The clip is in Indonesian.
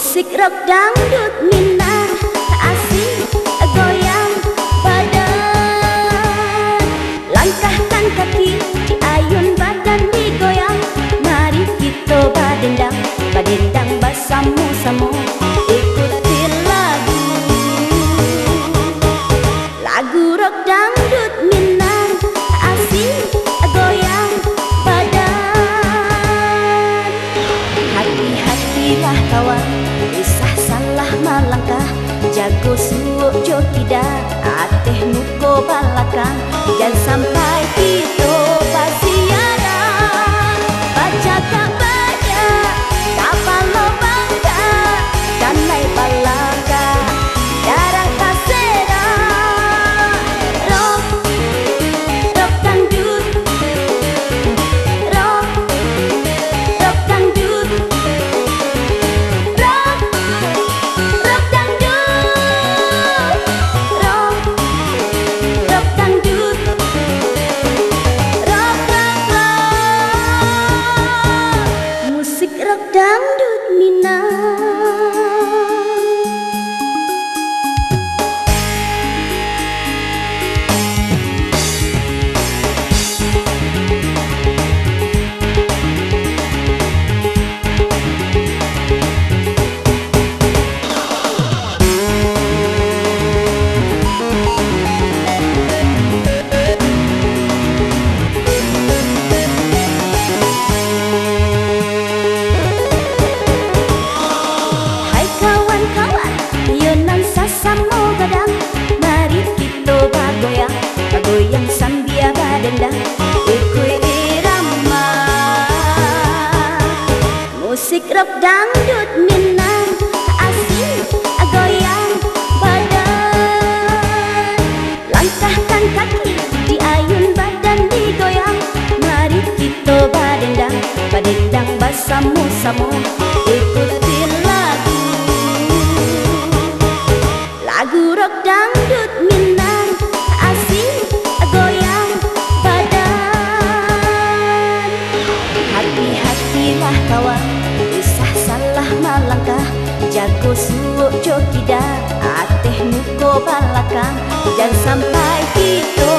Musik rock dangdut minang asik goyang badan. Langkahkan kaki diayun badan digoyang. Mari kita badendang, badendang bersama-sama. Ikuti lagu rock dangdut minang asik goyang badan. Hati-hatilah kawan, isah salah malangkah. Jago suuk jokidah, ateh muko balakang. Jangan sampai kita pasiaran. Baca tak banyak, kapal lo bangga. Dan naik balaka, darah kasera. Rock, rock dangdut. Rock, rock dangdut. Rock, rock dangdut. Rock, rock dangdut. Rock, rock, rock. Musik rock dangdut Minang. Hai kawan-kawan, yunan sasamo gadang. Mari kita bagoyang, bagoyang sambil badendang. Ikut irama musik rock dangdut Minang asik goyang badan. Langkahkan kaki diayun badan digoyang. Mari kita badendang, badendang bersama-sama. Ikuti lagu rock dangdut Minang asik goyang badan. Hati-hatilah kawan, isah salah malangkah. Jago suuk jokidah, ateh muko balakang. Jangan sampai kita